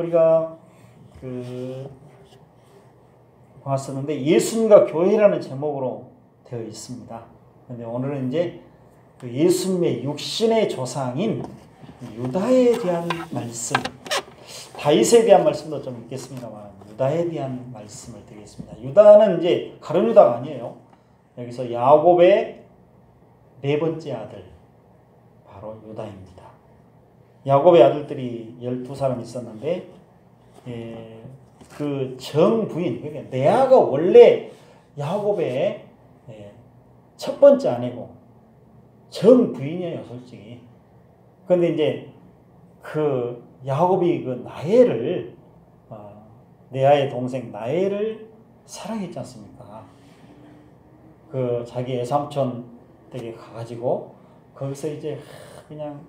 우리가 봤었는데 예수님과 교회라는 제목으로 되어 있습니다. 그런데 오늘은 이제 그 예수님의 육신의 조상인 유다에 대한 말씀, 다윗에 대한 말씀도 좀 있겠습니다만 유다에 대한 말씀을 드리겠습니다. 유다는 이제 가룟 유다가 아니에요. 여기서 야곱의 네 번째 아들 바로 유다입니다. 야곱의 아들들이 12사람 있었는데 그 정부인, 그러니까 레아가 원래 야곱의 첫 번째 아내고 정부인이에요, 솔직히. 그런데 이제 그 야곱이 그 라헬을 레아의 동생 라헬을 사랑했지 않습니까? 그 자기 외삼촌 댁에 가가지고 거기서 이제 그냥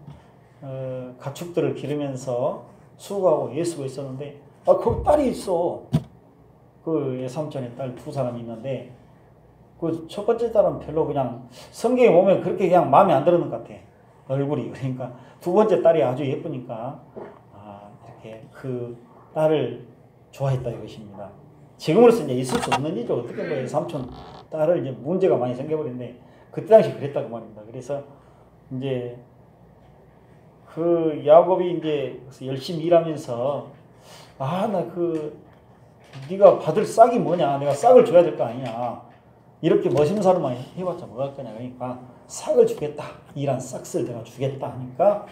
가축들을 기르면서 수고하고 예수고 있었는데 거기 딸이 있어. 그 외삼촌의 딸 두 사람이 있는데 그 첫 번째 딸은 별로 그냥 성경에 보면 그렇게 그냥 마음에 안 들었는 것 같아. 얼굴이. 그러니까 두 번째 딸이 아주 예쁘니까 이렇게 그 딸을 좋아했다 이것입니다. 지금으로서 이제 있을 수 없는 일이죠. 어떻게 뭐 외삼촌 딸을 이제 문제가 많이 생겨버렸는데 그때 당시 그랬다고 말입니다. 그래서 이제 그 야곱이 이제 열심히 일하면서 나 네가 받을 싹이 뭐냐, 내가 싹을 줘야 될 거 아니냐, 이렇게 멋있는 사람만 해봤자 뭐 할 거냐, 그러니까 싹을 주겠다, 일한 싹을 내가 주겠다 하니까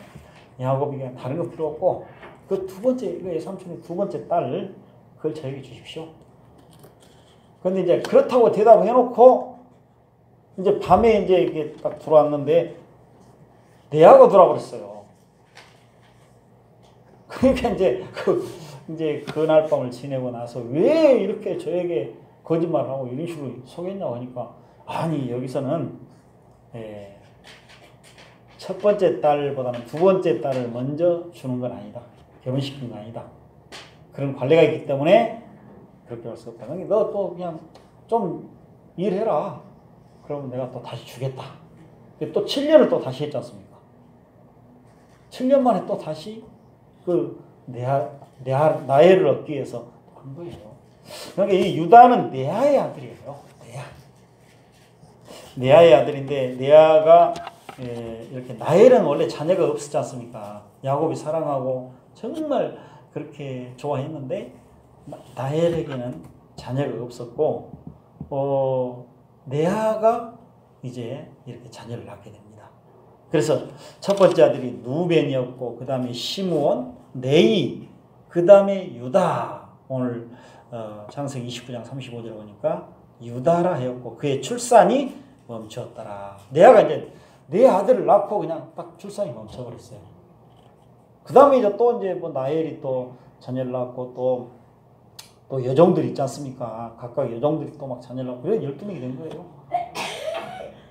야곱이 그냥 다른 거 필요 없고 그 두 번째, 그 삼촌의 두 번째 딸을 그걸 저에게 주십시오. 그런데 이제 그렇다고 대답을 해놓고 이제 밤에 이제 이게 딱 들어왔는데 레아가 돌아버렸어요. 그러니까 이제 그날 밤을 지내고 나서 왜 이렇게 저에게 거짓말하고 이런 식으로 속였냐고 하니까 아니 여기서는 첫 번째 딸보다는 두 번째 딸을 먼저 주는 건 아니다. 결혼시키는 건 아니다. 그런 관례가 있기 때문에 그렇게 할 수 없다. 그러니까 너 또 그냥 좀 일해라. 그러면 내가 또 다시 주겠다. 또 7년을 또 다시 했지 않습니까? 7년 만에 또 다시 그 라헬을 얻기 위해서 한 거예요. 그러니까 이 유다는 레아의 아들이에요. 레아의 아들인데 레아가 이렇게 라헬은 원래 자녀가 없었지 않습니까? 야곱이 사랑하고 정말 그렇게 좋아했는데 라헬에게는 자녀가 없었고 레아가 이제 이렇게 자녀를 낳게 됩니다. 그래서 첫 번째 아들이 누벤이었고 그 다음에 시므온, 네이, 그 다음에 유다. 오늘 창세기 29장 35절에 보니까 유다라 하였고 그의 출산이 멈추었더라. 레아가 이제 네 아들을 낳고 그냥 딱 출산이 멈춰버렸어요. 그 다음에 이제 뭐 라헬이 또 자녀를 낳고 또 여종들 있지 않습니까? 각각 여종들이 또 막 자녀를 낳고 그래 12명이 된 거예요.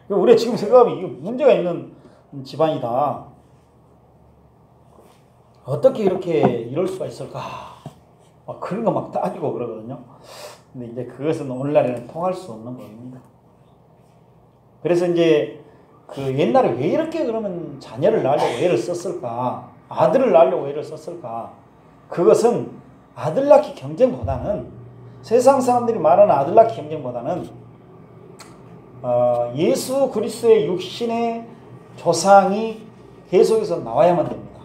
우리가 지금 생각하면 이게 문제가 있는 집안이다. 어떻게 이럴 수가 있을까? 그런 거 막 따지고 그러거든요. 근데 이제 그것은 오늘날에는 통할 수 없는 법입니다. 그래서 이제 그 옛날에 왜 이렇게 그러면 자녀를 낳으려고 애를 썼을까? 아들을 낳으려고 애를 썼을까? 그것은 아들 낳기 경쟁보다는 세상 사람들이 말하는 아들 낳기 경쟁보다는 예수 그리스도의 육신의 조상이 계속해서 나와야만 됩니다.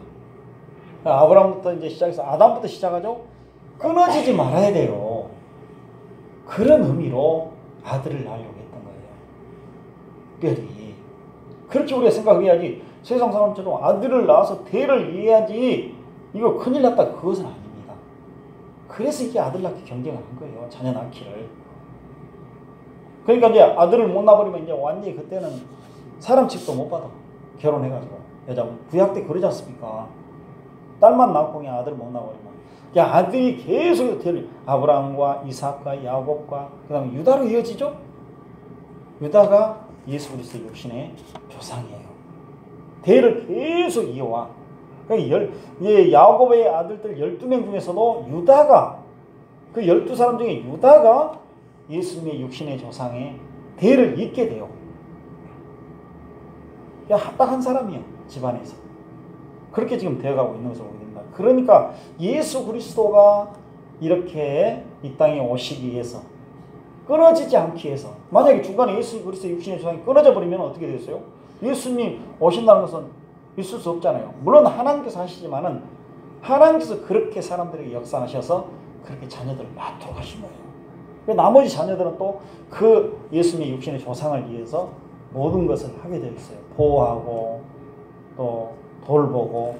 아브라함부터 이제 시작해서 아담부터 시작하죠. 끊어지지 말아야 돼요. 그런 의미로 아들을 낳으려고 했던 거예요. 특별히 그렇게 우리가 생각해야지 세상 사람처럼 아들을 낳아서 대를 이해하지 이거 큰일 났다 그것은 아닙니다. 그래서 이게 아들 낳기 경쟁을 한 거예요. 자녀 낳기를. 그러니까 이제 아들을 못 낳아버리면 이제 완전히 그때는 사람 칩도 못 받아. 결혼해가지고 여자분 구약 때 그러지 않습니까? 딸만 낳고 그냥 아들을 못 낳아버리면 아들이 계속 아브라함과 이삭과 야곱과 그 다음에 유다로 이어지죠. 유다가 예수 그리스도 육신의 조상이에요. 대를 계속 이어와. 그러니까 야곱의 아들들 12명 중에서도 유다가 그 12사람 중에 유다가 예수님의 육신의 조상의 대를 잇게 돼요. 딱 한 사람이에요. 집안에서. 그렇게 지금 되어가고 있는 것을 보게 됩니다. 그러니까 예수 그리스도가 이렇게 이 땅에 오시기 위해서 끊어지지 않기 위해서 만약에 중간에 예수 그리스도 육신의 조상이 끊어져 버리면 어떻게 되겠어요? 예수님 오신다는 것은 있을 수 없잖아요. 물론 하나님께서 하시지만은 하나님께서 그렇게 사람들에게 역사하셔서 그렇게 자녀들을 낳도록 하신 거예요. 나머지 자녀들은 또 그 예수님의 육신의 조상을 위해서 모든 것을 하게 되어 있어요. 보호하고 또 돌보고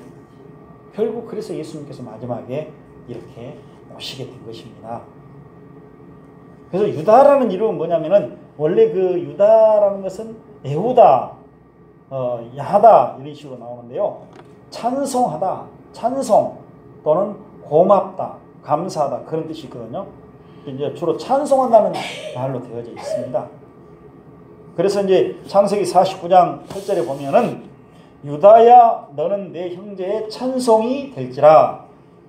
결국 그래서 예수님께서 마지막에 이렇게 오시게 된 것입니다. 그래서 유다라는 이름은 뭐냐면은 원래 그 유다라는 것은 에후다, 야하다 이런 식으로 나오는데요. 찬송하다, 찬송 또는 고맙다, 감사하다 그런 뜻이 있거든요. 이제 주로 찬송한다는 말로 되어져 있습니다. 그래서 이제 창세기 49장 8절에 보면은 유다야 너는 내 형제의 찬송이 될지라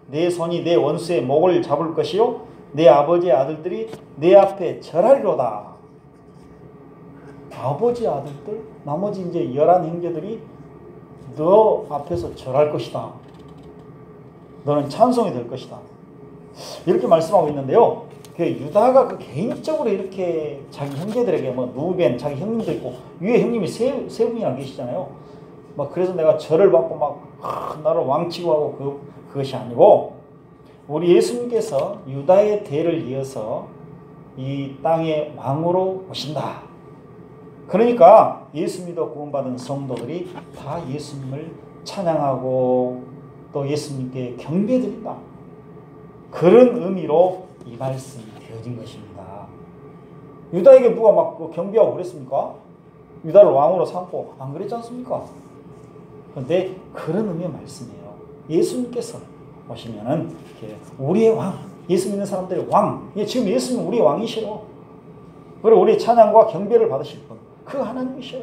내 손이 내 원수의 목을 잡을 것이요 내 아버지의 아들들이 내 앞에 절하리로다. 아버지 아들들 나머지 이제 11 형제들이 너 앞에서 절할 것이다. 너는 찬송이 될 것이다. 이렇게 말씀하고 있는데요. 그 유다가 그 개인적으로 이렇게 자기 형제들에게 뭐 누벤 자기 형님도 있고 위에 형님이 세 분이나 계시잖아요. 막 그래서 내가 절을 받고 막 나를 왕치고 하고 그것이 아니고 우리 예수님께서 유다의 대를 이어서 이 땅의 왕으로 오신다. 그러니까 예수 믿어 구원받은 성도들이 다 예수님을 찬양하고 또 예수님께 경배드린다. 그런 의미로 이 말씀이 되어진 것입니다. 유다에게 누가 막 경배하고 그랬습니까? 유다를 왕으로 삼고 안 그랬지 않습니까? 그런데 그런 의미의 말씀이에요. 예수님께서 오시면은 우리의 왕, 예수 믿는 사람들의 왕, 지금 예수님은 우리의 왕이시요. 그리고 우리의 찬양과 경배를 받으실 분, 그 하나님이시요.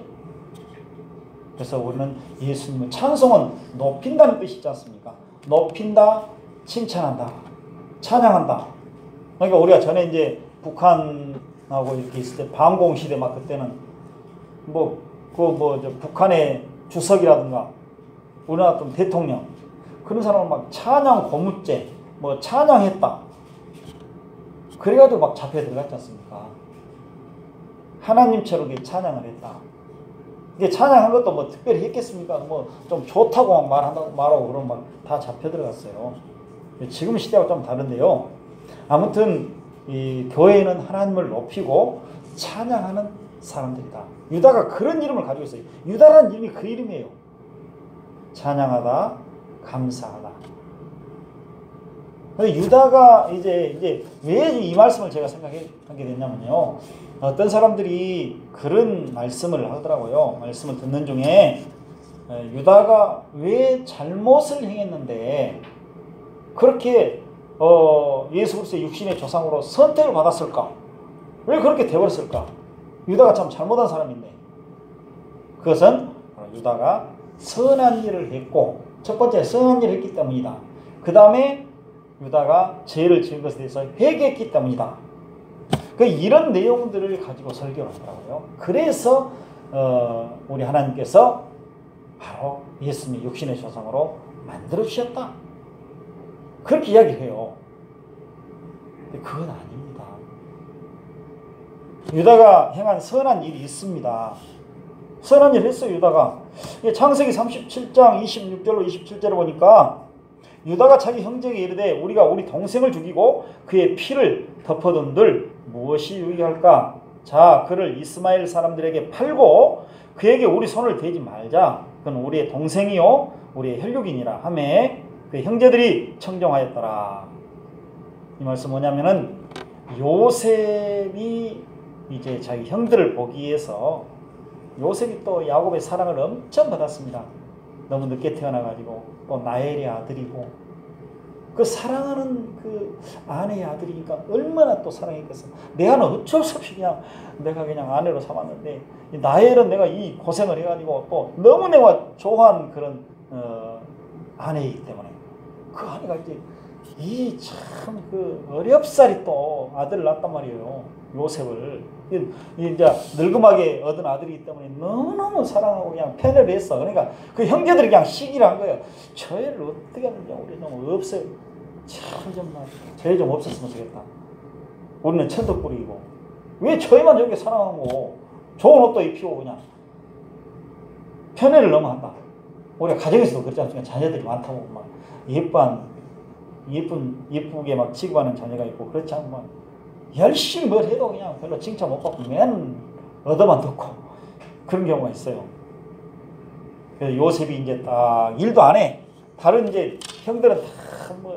그래서 우리는 예수님을 찬송은 높인다는 뜻이 있지 않습니까? 높인다, 칭찬한다, 찬양한다. 그러니까 우리가 전에 이제 북한하고 이렇게 있을 때 반공 시대 막 그때는 북한의 주석이라든가 우리나라 좀 대통령 그런 사람은 막 찬양 고무죄 뭐 찬양했다. 그래가지고 막 잡혀 들어갔지 않습니까? 하나님처럼 찬양을 했다. 이게 찬양한 것도 뭐 특별히 했겠습니까? 뭐 좀 좋다고 말하고 그러면 막 다 잡혀 들어갔어요. 지금 시대와 좀 다른데요. 아무튼 이 교회는 하나님을 높이고 찬양하는 사람들이다. 유다가 그런 이름을 가지고 있어요. 유다라는 이름이 그 이름이에요. 찬양하다, 감사하다. 근데 유다가 이제 왜 이 말씀을 제가 생각하게 됐냐면요. 어떤 사람들이 그런 말씀을 하더라고요. 말씀을 듣는 중에 유다가 왜 잘못을 행했는데 그렇게 예수 그리스도의 육신의 조상으로 선택을 받았을까? 왜 그렇게 되어버렸을까? 유다가 참 잘못한 사람인데 그것은 유다가 선한 일을 했고 첫 번째 선한 일을 했기 때문이다. 그 다음에 유다가 죄를 지은 것에 대해서 회개했기 때문이다. 이런 내용들을 가지고 설교를 하더라고요. 그래서 우리 하나님께서 바로 예수님의 육신의 조상으로 만들어 주셨다. 그렇게 이야기해요. 근데 그건 아닙니다. 유다가 행한 선한 일이 있습니다. 선한 일을 했어요. 유다가. 창세기 37장 26절로 27절에 보니까 유다가 자기 형제에게 이르되 우리가 우리 동생을 죽이고 그의 피를 덮어둔들 무엇이 유익할까? 자, 그를 이스마엘 사람들에게 팔고 그에게 우리 손을 대지 말자. 그는 우리의 동생이요 우리의 혈육이니라 하매 그 형제들이 청정하였더라. 이 말씀 뭐냐면은 요셉이 이제 자기 형들을 보기 위해서 요셉이 또 야곱의 사랑을 엄청 받았습니다. 너무 늦게 태어나가지고 또 나엘의 아들이고 그 사랑하는 그 아내의 아들이니까 얼마나 또 사랑했겠어. 내가는 어쩔 수 없이 내가 그냥 아내로 삼았는데 나엘은 내가 이 고생을 해가지고 또 너무 내가 좋아한 그런 아내이기 때문에 그 아내가 이제 이 참 그 어렵사리 또 아들을 낳았단 말이에요. 요셉을. 이제 늙음하게 얻은 아들이기 때문에 너무너무 사랑하고 그냥 편애를 했어. 그러니까 그 형제들이 그냥 시기를 한 거예요. 저 애를 어떻게 하는지 우리 좀 없애요. 참 정말 저 애 좀 없었으면 좋겠다. 우리는 천덕꾸리이고 왜 저 애만 저렇게 사랑하고 좋은 옷도 입히고 그냥 편애를 너무 한다. 우리가 가정에서도 그렇지 않습니까? 자녀들이 많다고 막 예쁘게 막 취급하는 자녀가 있고 그렇지 않고 막 열심히 뭘 해도 그냥 별로 칭찬 못 받고 맨 얻어만 듣고 그런 경우가 있어요. 그래서 요셉이 이제 딱 일도 안 해. 다른 이제 형들은 다 뭐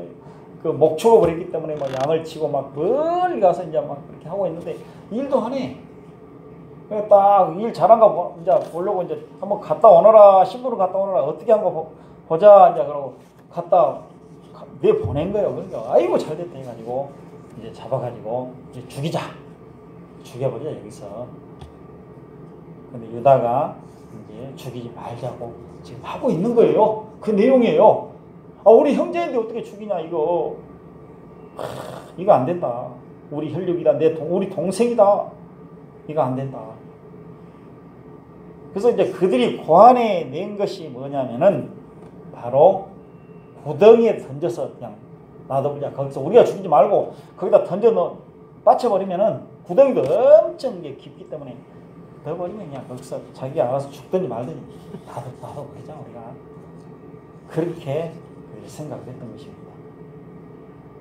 그 목축업을 했기 때문에 막 양을 치고 막 멀리 가서 이제 막 그렇게 하고 있는데 일도 안 해. 그래서 딱 일 잘한가 이제 보려고 이제 한번 갔다 오너라, 신부를 갔다 오너라, 어떻게 한 거 보자 이제 그러고 갔다 내 보낸 거예요. 그러니까 아이고 잘 됐다 해가지고 이제 잡아가지고 이제 죽여버려 여기서. 근데 유다가 이제 죽이지 말자고 지금 하고 있는 거예요. 그 내용이에요. 아, 우리 형제인데 어떻게 죽이냐 이거. 이거 안 된다. 우리 혈육이다. 우리 동생이다. 이거 안 된다. 그래서 이제 그들이 고안해 낸 것이 뭐냐면은 바로 구덩이에 던져서 그냥 놔둬보자. 거기서 우리가 죽이지 말고 거기다 던져 빠쳐버리면은 구덩이도 엄청 깊기 때문에 넣어버리면 그냥 거기서 자기가 알아서 죽든지 말든지 놔둬버리자 우리가. 그렇게 생각을 했던 것입니다.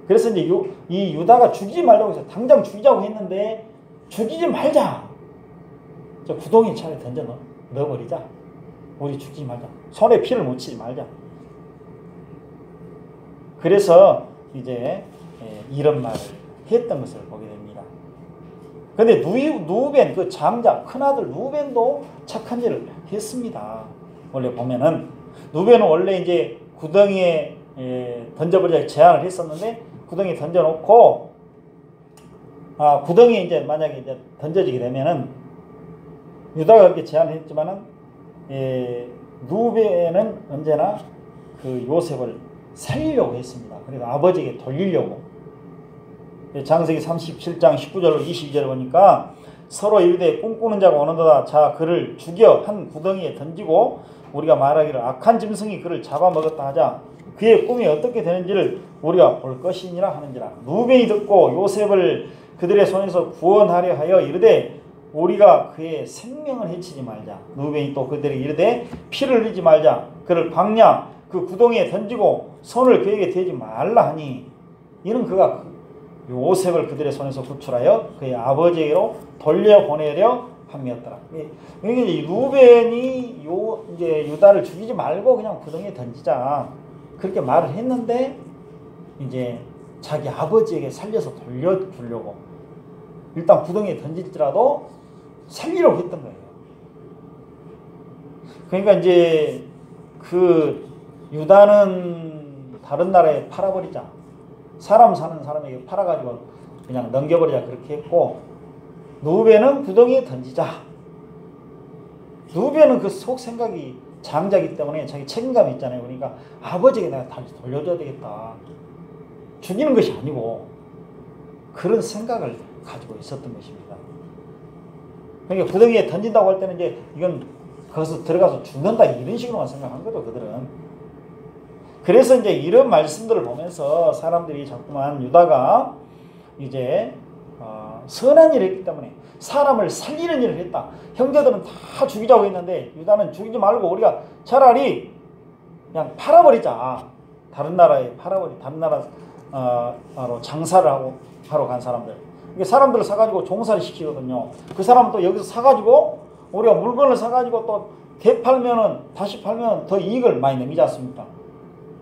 그래서 이제 이 유다가 죽이지 말라고 해서 당장 죽이자고 했는데 죽이지 말자. 저 구덩이에 차라리 던져 넣어버리자. 우리 죽이지 말자. 손에 피를 묻히지 말자. 그래서 이제 이런 말을 했던 것을 보게 됩니다. 그런데 누벤 그 장자 큰아들 누벤도 착한 일을 했습니다. 원래 보면은 누벤은 원래 이제 구덩이에 던져버리자 제안을 했었는데 구덩이에 던져놓고 구덩이에 이제 만약에 이제 던져지게 되면은 유다가 그렇게 제안을 했지만은 누벤은 언제나 그 요셉을 살리려고 했습니다. 그래서 아버지에게 돌리려고. 장세기 37장 19절로 22절을 보니까 서로 이르되 꿈꾸는 자가 오는도다. 자 그를 죽여 한 구덩이에 던지고 우리가 말하기를 악한 짐승이 그를 잡아먹었다 하자. 그의 꿈이 어떻게 되는지를 우리가 볼 것이니라 하는지라. 루벤이 듣고 요셉을 그들의 손에서 구원하려 하여 이르되 우리가 그의 생명을 해치지 말자. 루벤이 또 그들에게 이르되 피를 흘리지 말자. 그를 광야 그 구덩이에 던지고 손을 그에게 대지 말라 하니 이는 그가 요셉을 그들의 손에서 구출하여 그의 아버지에게로 돌려보내려 함이었더라. 이게 루벤이 이제 유다를 죽이지 말고 그냥 구덩이에 던지자 그렇게 말을 했는데 이제 자기 아버지에게 살려서 돌려주려고 일단 구덩이에 던질지라도 살리려고 했던 거예요. 그러니까 이제 그 유다는 다른 나라에 팔아버리자. 사람 사는 사람에게 팔아가지고 그냥 넘겨버리자 그렇게 했고 누벤은 구덩이에 던지자. 누벤은 그 속 생각이 장자이기 때문에 자기 책임감이 있잖아요. 그러니까 아버지에게 내가 다시 돌려줘야 되겠다. 죽이는 것이 아니고 그런 생각을 가지고 있었던 것입니다. 그러니까 구덩이에 던진다고 할 때는 이제 이건 거기서 들어가서 죽는다 이런 식으로만 생각한 거죠. 그들은. 그래서 이제 이런 말씀들을 보면서 사람들이 자꾸만 유다가 이제 선한 일을 했기 때문에 사람을 살리는 일을 했다. 형제들은 다 죽이자고 했는데 유다는 죽이지 말고 우리가 차라리 그냥 팔아버리자. 다른 나라에 다른 나라로 장사를 하러 간 사람들. 이게 사람들을 사가지고 종사를 시키거든요. 그 사람은 또 여기서 사가지고 우리가 물건을 사가지고 또 되팔면은 다시 팔면 더 이익을 많이 내미지 않습니까?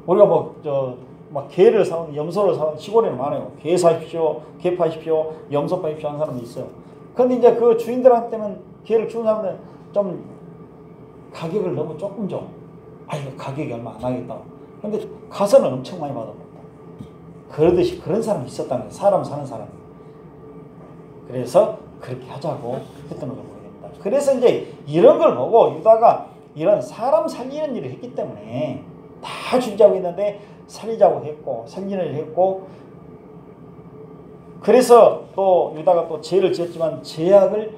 우리가 막 개를 사고 염소를 사고 시골에는 많아요. 개 사십시오, 개 파십시오, 염소 파십시오 하는 사람도 있어요. 근데 이제 그 주인들한테는 개를 키우는 사람들은 좀 가격을 너무 조금 줘. 이거 가격이 얼마 안 하겠다. 근데 가서는 엄청 많이 받아먹다. 그러듯이 그런 사람이 있었다는 거예요. 사람 사는 사람. 그래서 그렇게 하자고 했던 것을 보게 됩니다. 그래서 이제 이런 걸 보고 유다가 이런 사람 살리는 일을 했기 때문에 다 죽이자고 했는데 살리자고 했고 살인을 했고 그래서 또 유다가 또 죄를 지었지만 죄악을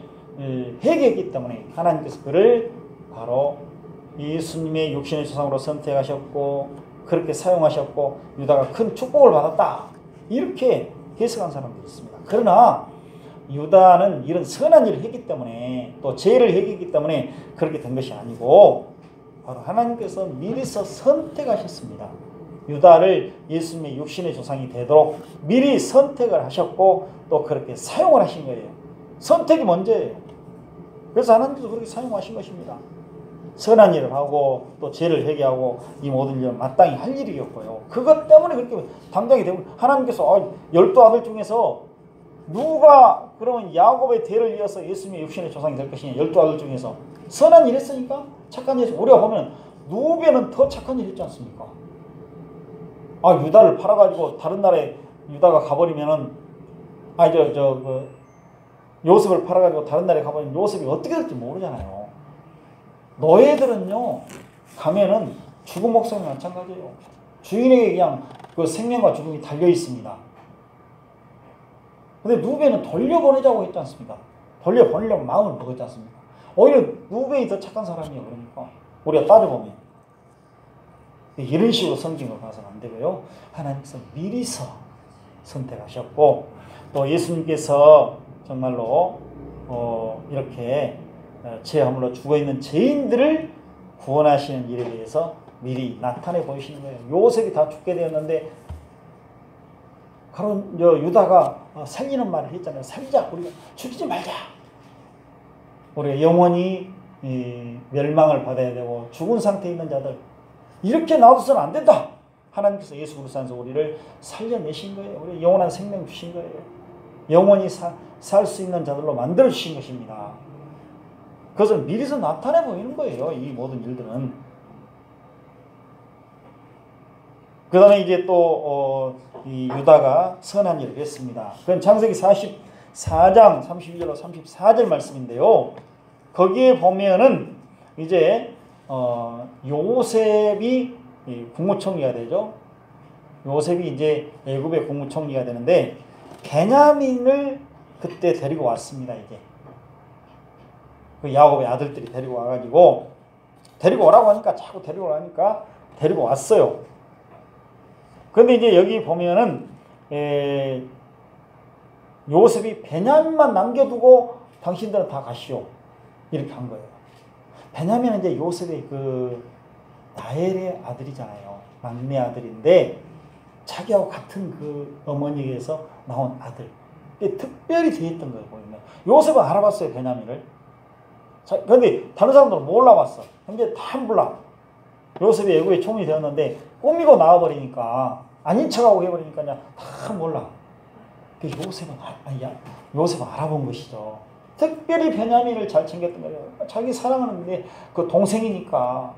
회개했기 때문에 하나님께서 그를 바로 예수님의 육신의 조상으로 선택하셨고 그렇게 사용하셨고 유다가 큰 축복을 받았다. 이렇게 해석한 사람들이 있습니다. 그러나 유다는 이런 선한 일을 했기 때문에 또 죄를 했기 때문에 그렇게 된 것이 아니고 바로 하나님께서 미리서 선택하셨습니다. 유다를 예수님의 육신의 조상이 되도록 미리 선택을 하셨고 또 그렇게 사용을 하신 거예요. 선택이 먼저예요. 그래서 하나님께서 그렇게 사용하신 것입니다. 선한 일을 하고 또 죄를 회개하고 이 모든 일은 마땅히 할 일이었고요. 그것 때문에 그렇게 당장이 되고 하나님께서 12아들 중에서 누가 그러면 야곱의 대를 이어서 예수님의 육신의 조상이 될 것이냐. 12아들 중에서 선한 일 했으니까 착한 일. 우리가 보면 루벤은 더 착한 일 했지 않습니까? 유다를 팔아가지고 다른 나라에 유다가 가버리면은 요셉을 팔아가지고 다른 나라에 가버리면 요셉이 어떻게 될지 모르잖아요. 노예들은요 가면은 죽음 목숨이 마찬가지예요. 주인에게 그냥 그 생명과 죽음이 달려 있습니다. 근데 루벤은 돌려보내자고 했지 않습니까? 돌려보내려고 마음을 먹었지 않습니까? 오히려 루벤이 더 착한 사람이에요. 그러니까 우리가 따져보면 이런 식으로 성경을 봐서는 안 되고요. 하나님께서 미리서 선택하셨고 또 예수님께서 정말로 이렇게 죄함으로 죽어있는 죄인들을 구원하시는 일에 대해서 미리 나타내 보이시는 거예요. 요셉이 다 죽게 되었는데 그런 유다가 살리는 말을 했잖아요. 살자. 우리가 죽이지 말자. 우리가 영원히 멸망을 받아야 되고 죽은 상태에 있는 자들 이렇게 놔둬서는 안 된다. 하나님께서 예수 그리스도 안에서 우리를 살려내신 거예요. 우리 영원한 생명 주신 거예요. 영원히 살 수 있는 자들로 만들어 주신 것입니다. 그것을 미리서 나타내 보이는 거예요. 이 모든 일들은. 그 다음에 이제 또 이 유다가 선한 일을 했습니다. 그건 창세기 44장 32절로 34절 말씀인데요. 거기에 보면은 이제 요셉이 국무총리가 되죠. 요셉이 이제 애굽의 국무총리가 되는데 베냐민을 그때 데리고 왔습니다. 이제 그 야곱의 아들들이 데리고 와가지고 데리고 오라고 하니까 자꾸 데리고 오라니까 데리고 왔어요. 그런데 이제 여기 보면은 요셉이 베냐민만 남겨두고 당신들은 다 가시오 이렇게 한 거예요. 베냐민은 이제 요셉의 그 라헬의 아들이잖아요. 막내 아들인데 자기하고 같은 그 어머니에게서 나온 아들. 특별히 대했던 거예요. 보이면 요셉은 알아봤어요. 베냐민을. 그런데 다른 사람들은 몰라봤어. 근데 다 몰라. 요셉이 애굽의 총리 되었는데 꾸미고 나와버리니까 아닌 척하고 해버리니까 그냥 다 몰라. 요셉은 알아본 것이죠. 특별히 베냐민을 잘 챙겼던 거예요. 자기 사랑하는 그 동생이니까.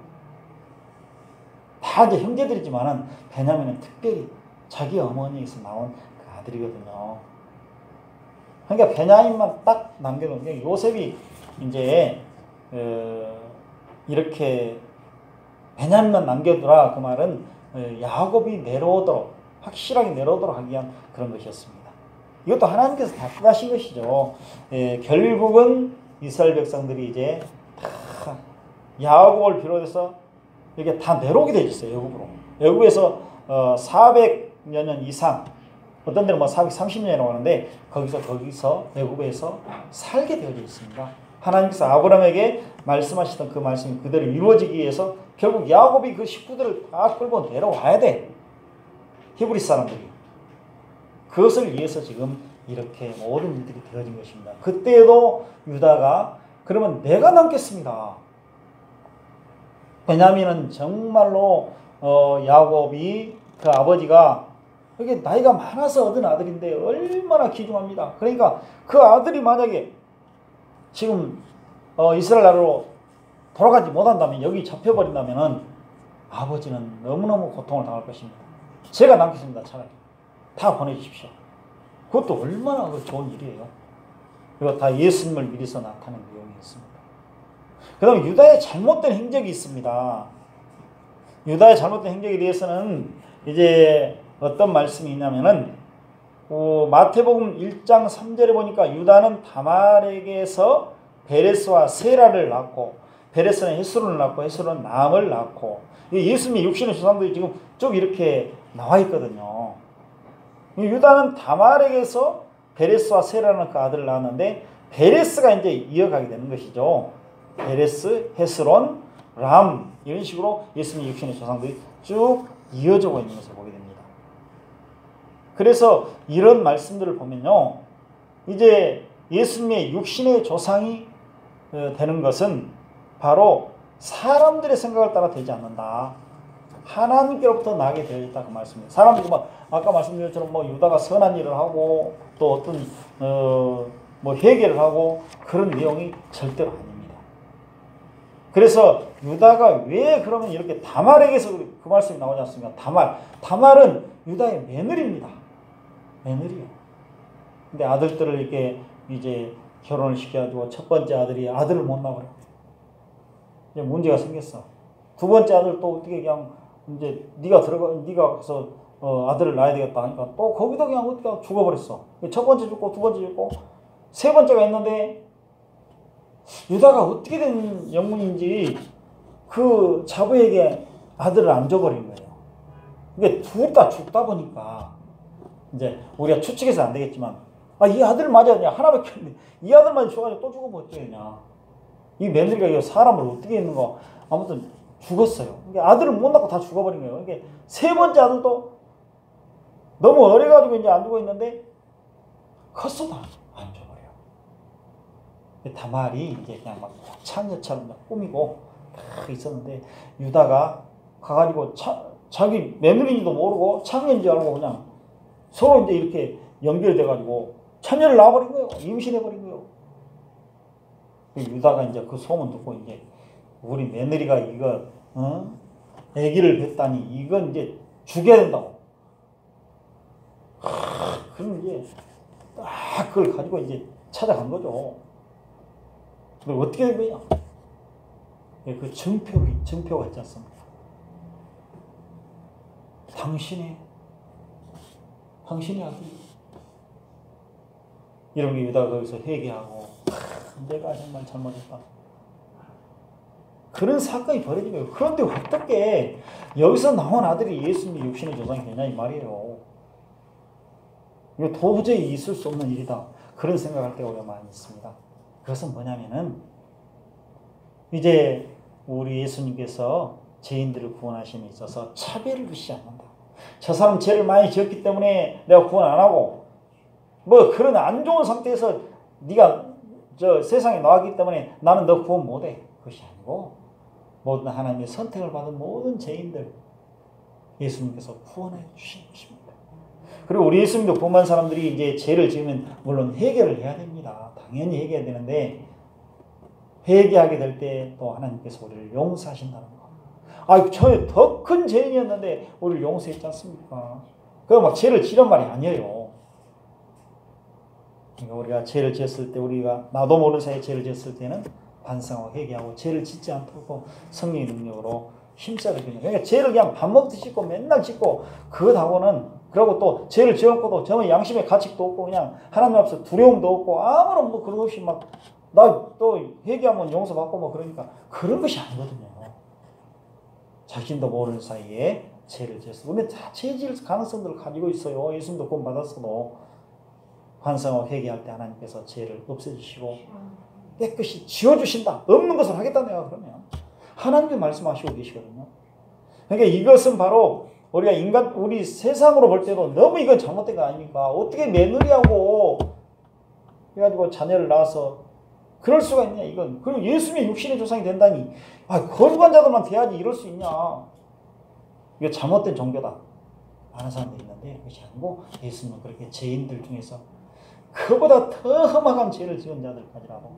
다 이제 형제들이지만은 베냐민은 특별히 자기 어머니에서 나온 그 아들이거든요. 그러니까 베냐민만 딱 남겨놓은 게 요셉이 이제 이렇게 베냐민만 남겨두라 그 말은 야곱이 내려오도록 확실하게 내려오도록 하기 위한 그런 것이었습니다. 이것도 하나님께서 다 뜻하신 것이죠. 결국은 이스라엘 백성들이 이제 다 야곱을 비롯해서 이게 다 내려오게 되어 있어요. 애굽으로. 애굽에서 400여 년 이상 어떤 데는 뭐 430년이라고 하는데 거기서 애굽에서 살게 되어져 있습니다. 하나님께서 아브라함에게 말씀하시던 그 말씀이 그대로 이루어지기 위해서 결국 야곱이 그 식구들을 다 끌고 내려와야 돼. 히브리 사람들이. 그것을 위해서 지금 이렇게 모든 일들이 되어진 것입니다. 그때도 유다가 그러면 내가 남겠습니다. 베냐민은 정말로 야곱이 그 아버지가 그게 나이가 많아서 얻은 아들인데 얼마나 귀중합니다. 그러니까 그 아들이 만약에 지금 이스라엘 나라로 돌아가지 못한다면 여기 잡혀버린다면 아버지는 너무너무 고통을 당할 것입니다. 제가 남겠습니다. 차라리 다 보내주십시오. 그것도 얼마나 좋은 일이에요. 이거 다 예수님을 미리서 나타낸 내용이었습니다. 그 다음에 유다의 잘못된 행적이 있습니다. 유다의 잘못된 행적에 대해서는 이제 어떤 말씀이 있냐면은 마태복음 1장 3절에 보니까 유다는 다말에게서 베레스와 세라를 낳고 베레스는 헤스론을 낳고 헤스론은 나암을 낳고 예수님의 육신의 조상들이 지금 쭉 이렇게 나와 있거든요. 유다는 다말에게서 베레스와 세라는 그 아들을 낳았는데 베레스가 이제 이어가게 되는 것이죠. 베레스, 헤스론, 람 이런 식으로 예수님의 육신의 조상들이 쭉 이어지고 있는 것을 보게 됩니다. 그래서 이런 말씀들을 보면요. 이제 예수님의 육신의 조상이 되는 것은 바로 사람들의 생각을 따라 되지 않는다. 하나님께로부터 나게 되어 있다 그 말씀입니다. 사람들이 아까 말씀드린 것처럼 유다가 선한 일을 하고 또 어떤 회개를 하고 그런 내용이 절대로 아닙니다. 그래서 유다가 왜 그러면 이렇게 다말에게서 그 말씀이 나오지 않습니까? 다말은 유다의 며느리입니다. 며느리요. 근데 아들들을 이렇게 이제 결혼을 시켜가지고 첫 번째 아들이 아들을 못 낳으라고. 이제 문제가 생겼어. 두 번째 아들 또 어떻게 그냥 이제 네가 가서 아들을 낳아야 되겠다 하니까 또 거기도 그냥 어떻게 죽어버렸어. 첫 번째 죽고 두 번째 죽고 세 번째가 있는데 유다가 어떻게 된 영문인지 그 자부에게 아들을 안 줘버린 거예요. 이게 둘 다 죽다 보니까 이제 우리가 추측해서 안 되겠지만 이 아들 맞아 그냥 하나밖에 없는데 이 아들만 죽어가지고 또 죽으면 어쩌겠냐. 이 며느리가 사람을 어떻게 했는가. 아무튼 죽었어요. 그러니까 아들을 못 낳고 다 죽어버린 거예요. 그러니까 세 번째 아들도 너무 어려가지고 이제 안 두고 있는데 컸어도 안 줘버려요. 다말이 이제 그냥 막 창녀처럼 꾸미고 딱 있었는데 유다가 가가지고 자기 며느리인지도 모르고 창녀인지 알고 그냥 서로 이제 이렇게 연결돼가지고 창녀를 낳아버린 거예요. 임신해버린 거예요. 유다가 이제 그 소문 듣고 이제 우리 며느리가 이거 아기를 뱉다니 이건 이제 죽여야 된다고. 그럼 이제 딱 그걸 가지고 이제 찾아간 거죠. 근데 어떻게 된 거냐? 그 증표가 있지 않습니까? 당신이 아들이. 이런 게 유다가 거기서 회개하고 내가 정말 잘못했다. 그런 사건이 벌어진 거예요. 그런데 어떻게 여기서 나온 아들이 예수님의 육신의 조상이 되냐 이 말이에요. 이거 도저히 있을 수 없는 일이다. 그런 생각할 때가 우리가 많이 있습니다. 그것은 뭐냐면은 이제 우리 예수님께서 죄인들을 구원하심에 있어서 차별을 두시지 않는다. 저 사람 죄를 많이 지었기 때문에 내가 구원 안 하고 그런 안 좋은 상태에서 네가 저 세상에 나왔기 때문에 나는 너 구원 못해. 그것이 아니고 모든 하나님의 선택을 받은 모든 죄인들 예수님께서 구원해 주신 것입니다. 그리고 우리 예수님도 구원한 사람들이 이제 죄를 지으면 물론 회개를 해야 됩니다. 당연히 회개해야 되는데 회개하게 될 때 또 하나님께서 우리를 용서하신다는 거. 저 더 큰 죄인이었는데 우리를 용서했지 않습니까? 그거 막 죄를 지란 말이 아니에요. 그러니까 우리가 죄를 지었을 때 우리가 나도 모르는 사이에 죄를 지었을 때는 반성하고 회개하고 죄를 짓지 않도록 성령의 능력으로 힘써야 되거든요. 그러니까 죄를 그냥 밥 먹듯이 짓고 맨날 짓고 그것하고는 그리고 또 죄를 지었고도 저는 양심의 가책도 없고 그냥 하나님 앞에서 두려움도 없고 아무런 그런 없이 막 나 또 회개하면 용서받고 그러니까 그런 것이 아니거든요. 자신도 모르는 사이에 죄를 지었어. 우리는 다 죄 지을 가능성들을 가지고 있어요. 예수님도 구원 받았어도 반성하고 회개할 때 하나님께서 죄를 없애주시고 깨끗이 지워주신다. 없는 것을 하겠다 내가 그러면 하나님께 말씀하시고 계시거든요. 그러니까 이것은 바로 우리가 우리 세상으로 볼 때도 너무 이건 잘못된 거 아닙니까? 어떻게 며느리하고 해가지고 자녀를 낳아서 그럴 수가 있냐 이건. 그리고 예수님의 육신의 조상이 된다니 거룩한 자들만 돼야지 이럴 수 있냐. 이거 잘못된 종교다 하는 사람들이 있는데 그것이 아니고 예수님은 그렇게 죄인들 중에서 그보다 더 험악한 죄를 지은 자들까지라도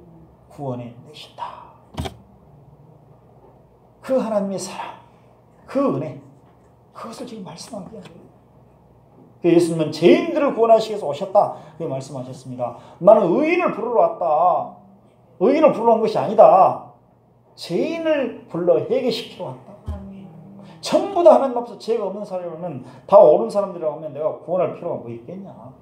구원해 내신다. 그 하나님의 사랑, 그 은혜, 그것을 지금 말씀하는 거예요. 예수님은 죄인들을 구원하시기 위해서 오셨다. 그렇게 말씀하셨습니다. 나는 의인을 부르러 왔다. 의인을 불러 온 것이 아니다. 죄인을 불러 회개시키러 왔다. 전부 다 하나님 앞에서 죄가 없는 사람이라면 다 옳은 사람들이라고 하면 내가 구원할 필요가 뭐 있겠냐.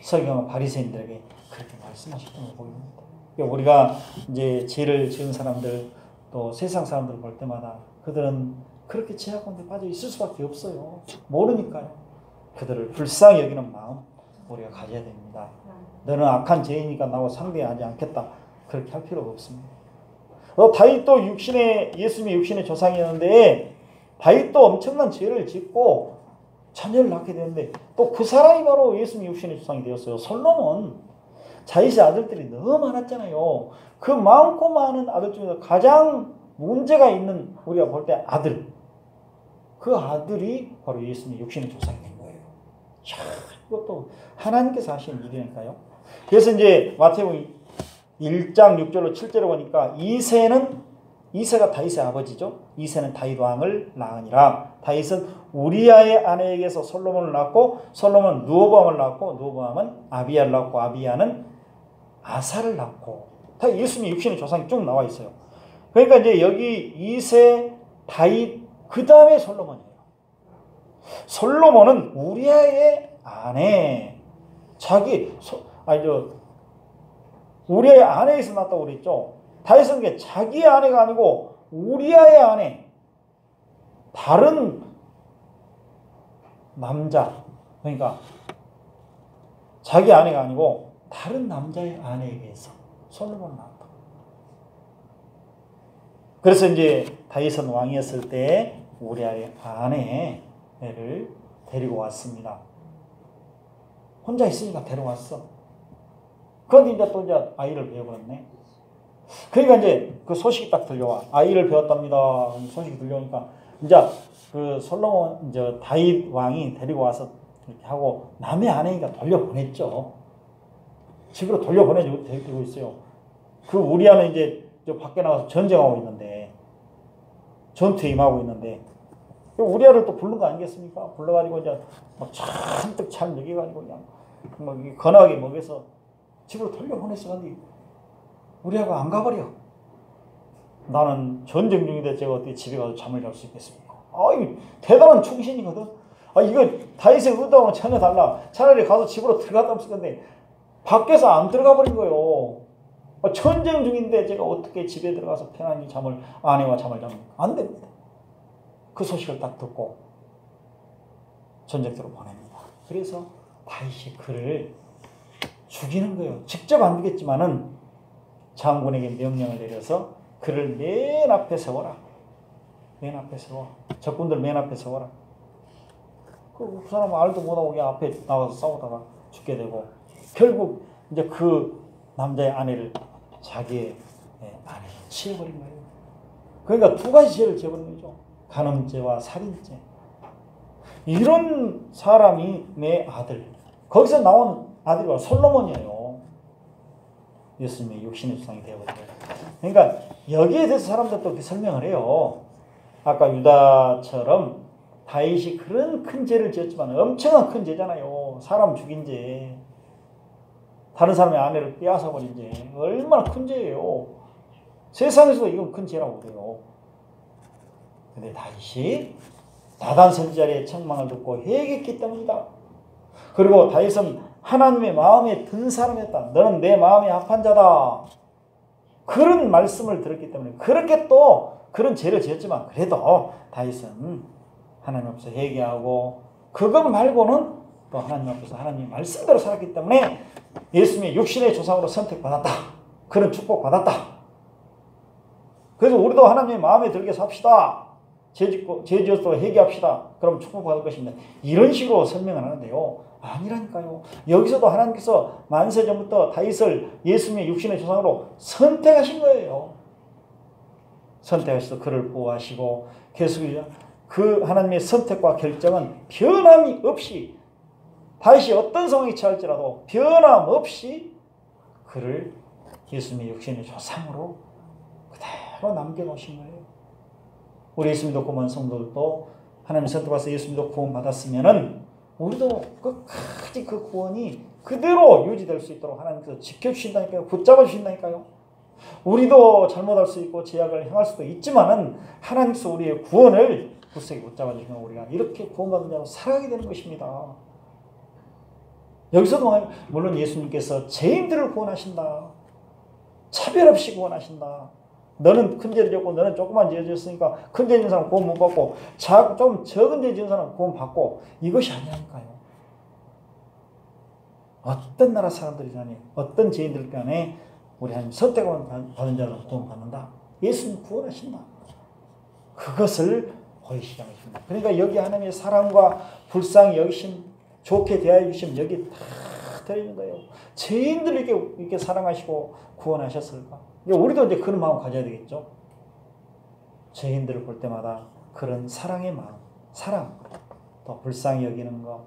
서기관과 바리새인들에게 그렇게 말씀하셨던 걸 보입니다. 그러니까 우리가 이제 죄를 지은 사람들 또 세상 사람들을 볼 때마다 그들은 그렇게 죄악 가운데 빠져 있을 수밖에 없어요. 모르니까요. 그들을 불쌍히 여기는 마음 우리가 가져야 됩니다. 너는 악한 죄인이니까 나하고 상대하지 않겠다. 그렇게 할 필요가 없습니다. 다윗도 예수님의 육신의 조상이었는데 다윗도 엄청난 죄를 짓고 자녀를 낳게 되는데 또 그 사람이 바로 예수님의 육신의 조상이 되었어요. 솔로몬. 다윗의 아들들이 너무 많았잖아요. 그 많고 많은 아들 중에서 가장 문제가 있는 우리가 볼 때 아들. 그 아들이 바로 예수님의 육신의 조상이 된 거예요. 자, 이것도 하나님께서 하신 일이니까요. 그래서 이제 마태복음 1장 6절로 7절로 보니까 이새가 다윗의 아버지죠. 이새는 다윗 왕을 낳으니라. 다윗은 우리아의 아내에게서 솔로몬을 낳고 솔로몬은 르호보암을 낳고 르호보암은 아비야를 낳고 아비야는 아사를 낳고 다 예수님의 육신의 조상이 쭉 나와 있어요. 그러니까 이제 여기 이새, 다윗 그 다음에 솔로몬이에요. 솔로몬은 우리아의 아내 우리아의 아내에서 낳았다고 그랬죠. 다윗은 게 자기의 아내가 아니고 우리아의 아내 다른 남자 그러니까 자기 아내가 아니고 다른 남자의 아내에게서 솔로몬을 낳았다. 그래서 이제 다윗은 왕이었을 때 우리아의 아내를 데리고 왔습니다. 혼자 있으니까 데려왔어. 그런데 이제 아이를 배워버렸네. 그러니까 이제 그 소식이 딱 들려와. 아이를 배웠답니다. 소식이 들려오니까 이제 그 솔로몬 이제 다윗 왕이 데리고 와서 이렇게 하고 남의 아내니까 돌려보냈죠. 집으로 돌려보내고 있어요. 그 우리아는 이제 저 밖에 나가서 전쟁하고 있는데 전투에 임하고 있는데 우리아를 또 부른 거 아니겠습니까? 불러가지고 이제 막 잔뜩 잘 먹여가지고 그냥 막 건하게 먹여서 집으로 돌려보냈어. 근데 우리아가 안 가버려. 나는 전쟁 중인데 제가 어떻게 집에 가서 잠을 잘 수 있겠습니까? 아이 대단한 충신이거든. 이거 다윗의 의도하고는 전혀 달라. 차라리 가서 집으로 들어갔다 없을 건데 밖에서 안 들어가 버린 거예요. 전쟁 중인데 제가 어떻게 집에 들어가서 편안히 아내와 잠을 잡니까? 안 됩니다. 그 소식을 딱 듣고 전쟁터로 보냅니다. 그래서 다윗이 그를 죽이는 거예요. 직접 안 죽였지만은 장군에게 명령을 내려서 그를 맨 앞에 세워라. 맨 앞에 세워. 적군들 맨 앞에 세워라. 그 사람은 알도 못하고 그냥 앞에 나가서 싸우다가 죽게 되고 결국 이제 그 남자의 아내를 자기의 아내로 취해버린 거예요. 그러니까 두 가지 죄를 지어버린 거죠. 간음죄와 살인죄. 이런 사람이 내 아들. 거기서 나온 아들이 바로 솔로몬이에요. 예수님의 육신의 조상이 되어버린 거예요. 그러니까 여기에 대해서 사람들도 이렇게 설명을 해요. 아까 유다처럼 다윗이 그런 큰 죄를 지었지만 엄청난 큰 죄잖아요. 사람 죽인 죄. 다른 사람의 아내를 빼앗아버린 죄. 얼마나 큰 죄예요. 세상에서도 이건 큰 죄라고 그래요. 근데 다윗이 나단 선지자의 책망을 듣고 회개했기 때문이다. 그리고 다윗은 하나님의 마음에 든 사람이었다. 너는 내 마음에 합한 자다. 그런 말씀을 들었기 때문에 그렇게 또 그런 죄를 지었지만 그래도 다윗은 하나님 앞에서 회개하고 그것 말고는 또 하나님 앞에서 하나님의 말씀대로 살았기 때문에 예수님의 육신의 조상으로 선택받았다. 그런 축복받았다. 그래서 우리도 하나님의 마음에 들게 삽시다. 죄 지어서 회개합시다. 그럼 축복받을 것입니다. 이런 식으로 설명을 하는데요. 아니라니까요. 여기서도 하나님께서 만세 전부터 다윗을 예수님의 육신의 조상으로 선택하신 거예요. 선택하셔서 그를 보호하시고 계속 그 하나님의 선택과 결정은 변함이 없이 다윗이 어떤 상황이 처할지라도 변함없이 그를 예수님의 육신의 조상으로 그대로 남겨놓으신 거예요. 우리 예수 믿고 온 성도들도 하나님 선택받아서 예수 믿고 구원받았으면은 우리도 끝까지 그 구원이 그대로 유지될 수 있도록 하나님께서 지켜주신다니까요. 붙잡아 주신다니까요. 우리도 잘못할 수 있고 제약을 행할 수도 있지만은 하나님께서 우리의 구원을 굳세게 붙잡아주시면 우리가 이렇게 구원받은 자로 살아가게 되는 것입니다. 여기서도 물론 예수님께서 죄인들을 구원하신다. 차별 없이 구원하신다. 너는 큰 죄를 지었고 너는 조그만 죄를 지었으니까 큰 죄 지은 사람 구원 못 받고 좀 적은 죄 지은 사람 구원 받고 이것이 아니라니까요. 어떤 나라 사람들이라니 어떤 죄인들 간에 우리 하나님 선택을 받은 자는 구원 받는다. 예수님 구원하신다. 그것을 보이시게 하십니다. 그러니까 여기 하나님의 사랑과 불쌍히 여기심 좋게 대하여 주시면 여기 다 들어있는 거예요. 죄인들을 이렇게 사랑하시고 구원하셨을까? 우리도 이제 그런 마음 가져야 되겠죠. 죄인들을 볼 때마다 그런 사랑의 마음, 사랑, 또 불쌍히 여기는 것,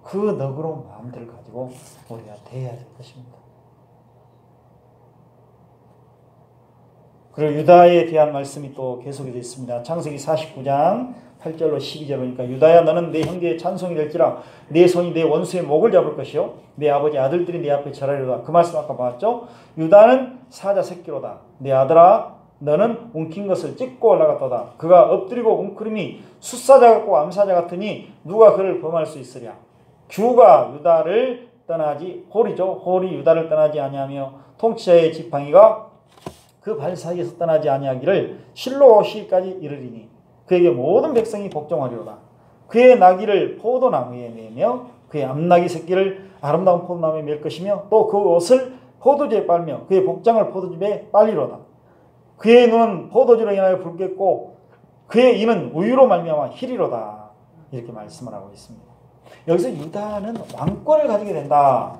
그 너그러운 마음들을 가지고 우리가 대해야 될 것입니다. 그리고 유다에 대한 말씀이 또 계속이 되어 있습니다. 창세기 49장 8절로 12절 보니까 유다야 너는 내 형제의 찬송이 될지라 내 손이 내 원수의 목을 잡을 것이요 내 아버지 아들들이 내 앞에 절하리로다. 그 말씀 아까 봤죠? 유다는 사자 새끼로다. 내 아들아 너는 움킨 것을 찢고 올라갔도다. 그가 엎드리고 웅크림이 숫사자 같고 암사자 같으니 누가 그를 범할 수 있으랴. 규가 유다를 떠나지 홀이죠. 홀이 유다를 떠나지 아니하며 통치자의 지팡이가 그 발 사이에서 떠나지 아니하기를 실로 시까지 이르리니 그에게 모든 백성이 복종하리로다. 그의 나귀를 포도나무에 매며 그의 암나귀 새끼를 아름다운 포도나무에 맬 것이며 또 그 옷을 포도주에 빨며 그의 복장을 포도즙에 빨리로다. 그의 눈은 포도주로 인하여 붉겠고 그의 이는 우유로 말미암아 희리로다. 이렇게 말씀을 하고 있습니다. 여기서 유다는 왕권을 가지게 된다.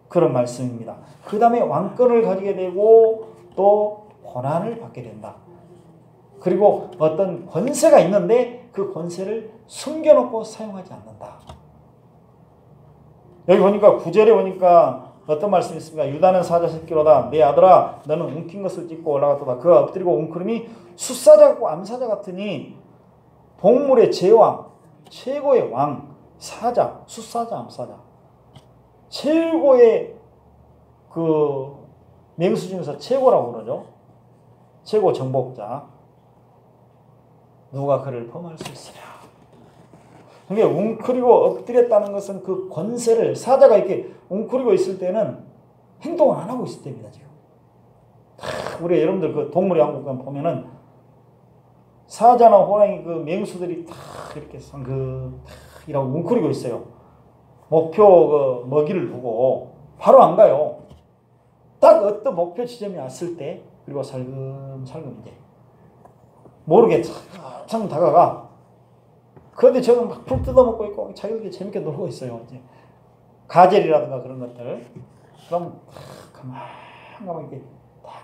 그런 말씀입니다. 그 다음에 왕권을 가지게 되고 또 권한을 받게 된다. 그리고 어떤 권세가 있는데 그 권세를 숨겨놓고 사용하지 않는다. 여기 보니까 9절에 보니까 어떤 말씀이 있습니까? 유다는 사자 새끼로다. 내 아들아 너는 움킨 것을 찢고 올라갔도다. 그가 엎드리고 웅크림이 숫사자 같고 암사자 같으니 동물의 제왕 최고의 왕 사자 숫사자 암사자 최고의 그 맹수 중에서 최고라고 그러죠. 최고 정복자. 누가 그를 범할 수 있으랴. 그러니까 웅크리고 엎드렸다는 것은 그 권세를 사자가 이렇게 웅크리고 있을 때는 행동을 안 하고 있을 때입니다. 지금 우리 여러분들 그 동물의 왕국 보면은 사자나 호랑이 그 맹수들이 다 이렇게 상긋이라고 웅크리고 있어요. 목표 그 먹이를 보고 바로 안 가요. 딱 어떤 목표 지점이 왔을 때 그리고 살금살금 이제 모르게 참 다가가. 그런데 저는 막 풀 뜯어먹고 있고 자기들끼리 재밌게 놀고 있어요. 이제 가젤이라든가 그런 것들. 그럼 가만 이렇게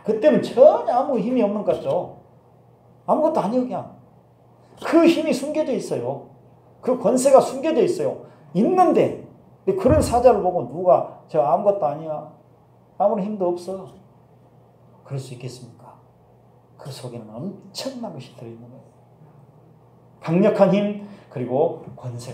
그때는 전혀 아무 힘이 없는 것 같죠. 아무것도 아니에요. 그냥 그 힘이 숨겨져 있어요. 그 권세가 숨겨져 있어요. 있는데 그런 사자를 보고 누가 저 아무것도 아니야. 아무런 힘도 없어. 그럴 수 있겠습니까? 그 속에는 엄청난 것이 들어있는 거예요. 강력한 힘 그리고 권세.